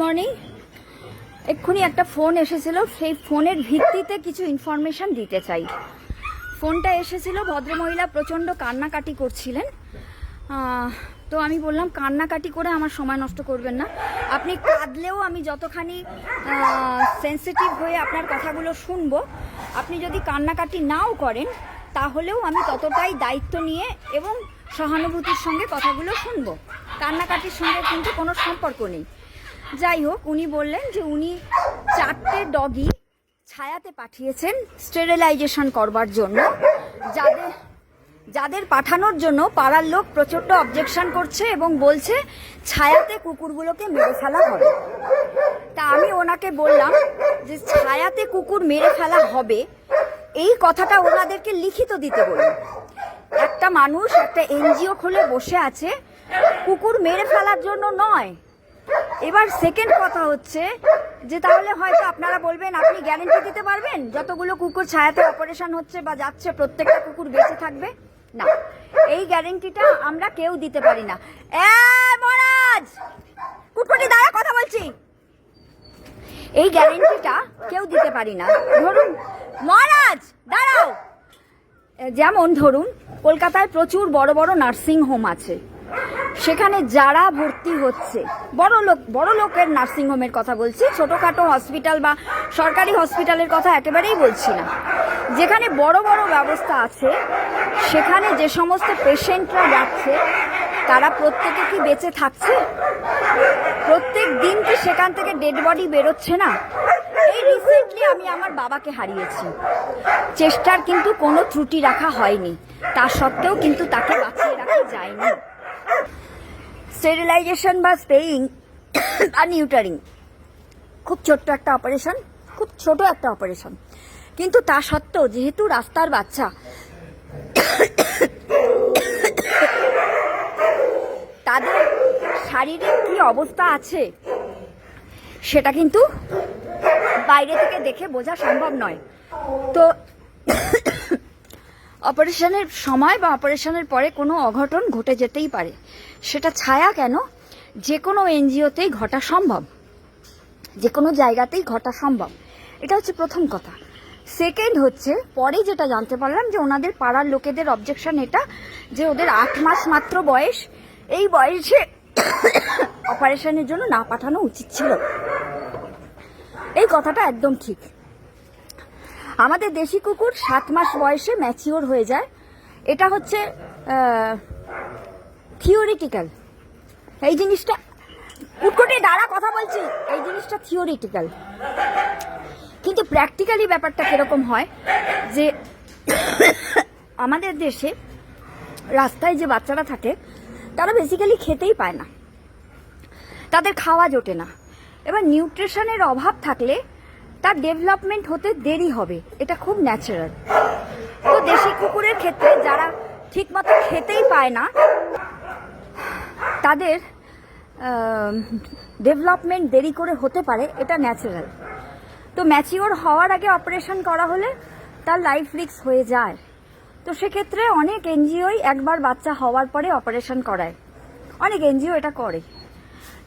Morning. এক্ষুনি একটা phone এসেছিল, সেই ফোনের ভিত্তিতে কিছু ইনফরমেশন দিতে চাই। ফোনটা এসেছিল, ভদ্রমহিলা প্রচণ্ড কান্নাকাটি করছিলেন। তো আমি বললাম কান্নাকাটি করে আমার সময় নষ্ট করবেন না, আপনি কাঁদলেও আমি যতখানি সেন্সিটিভ হয়ে আপনার কথাগুলো শুনবো, আপনি যদি কান্নাকাটি নাও করেন তাহলেও আমি ততটাই দায়িত্ব নিয়ে এবং সহানুভূতির সঙ্গে কথাগুলো শুনবো। কান্নাকাটির সঙ্গে কিন্তু কোনো সম্পর্ক নেই। যাই হোক, উনি বললেন যে উনি 4টে ডগি ছায়াতে পাঠিয়েছেন স্টেরিলাইজেশন করবার জন্য, যাদের পাঠানোর জন্য পাড়ার লোক প্রচণ্ড অবজেকশন করছে এবং বলছে ছায়াতে কুকুরগুলোকে মেরে ফেলা হবে। তা আমি ওনাকে বললাম যে ছায়াতে কুকুর মেরে ফেলা হবে এই কথাটা ওনাদেরকে লিখিত দিতে বলুন। একটা মানুষ একটা এনজিও খুলে বসে আছে কুকুর মেরে ফেলার জন্য নয়। এবার সেকেন্ড কথা হচ্ছে যে তাহলে হয়তো আপনারা বলবেন আপনি গ্যারেন্টি দিতে পারবেন যতগুলো কুকুর ছায়াতে অপারেশন হচ্ছে বা যাচ্ছে প্রত্যেকটা কুকুর বেঁচে থাকবে? না, এই গ্যারেন্টিটা আমরা কেউ দিতে পারি না। মহারাজ কুটকুটি দাঁড়া, কথা বলছি। এই গ্যারেন্টিটা কেউ দিতে পারি না। ধরুন মহারাজ দাঁড়াও, যেমন ধরুন কলকাতায় প্রচুর বড় বড় নার্সিং হোম আছে, সেখানে যারা ভর্তি হচ্ছে বড় লোকের নার্সিং হোমের কথা বলছি, ছোটখাটো হসপিটাল বা সরকারি হসপিটালের কথা একেবারেই বলছি না। যেখানে বড় বড় ব্যবস্থা আছে সেখানে যে সমস্ত পেশেন্টরা যাচ্ছে তারা প্রত্যেকে কি বেঁচে থাকছে? প্রত্যেক দিন কি সেখান থেকে ডেড বডি বেরোচ্ছে না? এই রিসেন্টলি আমি আমার বাবাকে হারিয়েছি, চেষ্টার কিন্তু কোনো ত্রুটি রাখা হয়নি, তা সত্ত্বেও কিন্তু তাকে বাঁচিয়ে রাখা যায়নি। স্টেরিলাইজেশন বা স্প্রেইং বা নিউটারিং খুব ছোট্ট একটা অপারেশন, খুব ছোট একটা অপারেশন, কিন্তু তা সত্ত্বেও যেহেতু রাস্তার বাচ্চা তাদের শারীরিক কি অবস্থা আছে সেটা কিন্তু বাইরে থেকে দেখে বোঝা সম্ভব নয়। তো অপারেশনের সময় বা অপারেশনের পরে কোনো অঘটন ঘটে যেতেই পারে, সেটা ছায়া কেন, যে কোনো এনজিওতেই ঘটা সম্ভব, যে কোনো জায়গাতেই ঘটা সম্ভব। এটা হচ্ছে প্রথম কথা। সেকেন্ড হচ্ছে পরে যেটা জানতে পারলাম যে ওনাদের পাড়ার লোকেদের অবজেকশন এটা যে ওদের 8 মাস মাত্র বয়স, এই বয়সে অপারেশনের জন্য না পাঠানো উচিত ছিল। এই কথাটা একদম ঠিক। আমাদের দেশি কুকুর 7 মাস বয়সে ম্যাচিওর হয়ে যায়, এটা হচ্ছে থিওরিটিক্যাল। এই জিনিসটা কুটকুটি দ্বারা কথা বলছি, এই জিনিসটা থিওরিটিক্যাল, কিন্তু প্র্যাকটিক্যালি ব্যাপারটা কিরকম হয় যে আমাদের দেশে রাস্তায় যে বাচ্চারা থাকে তারা বেসিক্যালি খেতেই পায় না, তাদের খাওয়া জোটে না। এবার নিউট্রিশনের অভাব থাকলে তার ডেভেলপমেন্ট হতে দেরি হবে, এটা খুব ন্যাচারাল। তো দেশি কুকুরের ক্ষেত্রে যারা ঠিকমতো খেতেই পায় না তাদের ডেভেলপমেন্ট দেরি করে হতে পারে, এটা ন্যাচারাল। তো ম্যাচিওর হওয়ার আগে অপারেশন করা হলে তার লাইফ রিস্ক হয়ে যায়। তো সেক্ষেত্রে অনেক এনজিওই একবার বাচ্চা হওয়ার পরে অপারেশন করায়, অনেক এনজিও এটা করে।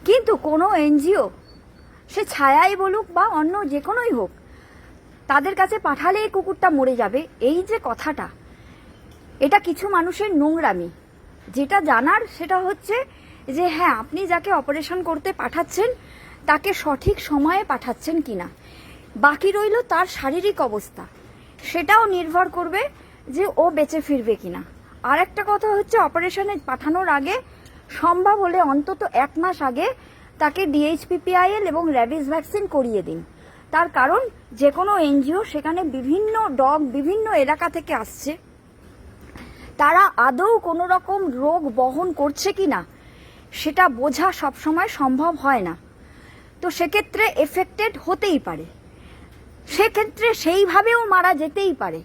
কিন্তু কোনো এনজিও সে ছায়াই বলুক বা অন্য যে কোনোই হোক, তাদের কাছে পাঠালে এই কুকুরটা মরে যাবে, এই যে কথাটা, এটা কিছু মানুষের নোংরামি। যেটা জানার সেটা হচ্ছে যে হ্যাঁ, আপনি যাকে অপারেশন করতে পাঠাচ্ছেন তাকে সঠিক সময়ে পাঠাচ্ছেন কিনা। বাকি রইল তার শারীরিক অবস্থা, সেটাও নির্ভর করবে যে ও বেঁচে ফিরবে কিনা। আর একটা কথা হচ্ছে অপারেশনে পাঠানোর আগে সম্ভব হলে অন্তত 1 মাস আগে তাকে DHPPIL এবং র্যাবিস ভ্যাকসিন করিয়ে দিন। তার কারণ যে কোনো এনজিও সেখানে বিভিন্ন ডগ বিভিন্ন এলাকা থেকে আসছে, তারা আদৌ কোনো রকম রোগ বহন করছে কিনা সেটা বোঝা সবসময় সম্ভব হয় না। তো সেক্ষেত্রে এফেক্টেড হতেই পারে, সেক্ষেত্রে সেইভাবেও মারা যেতেই পারে।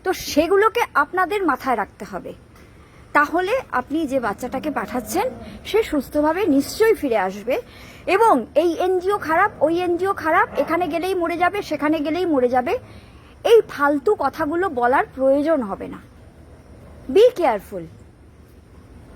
তো সেগুলোকে আপনাদের মাথায় রাখতে হবে, তাহলে আপনি যে বাচ্চাটাকে পাঠাচ্ছেন সে সুস্থভাবে নিশ্চয়ই ফিরে আসবে। এবং এই এনজিও খারাপ, ওই এনজিও খারাপ, এখানে গেলেই মরে যাবে, সেখানে গেলেই মরে যাবে, এই ফালতু কথাগুলো বলার প্রয়োজন হবে না। Be careful.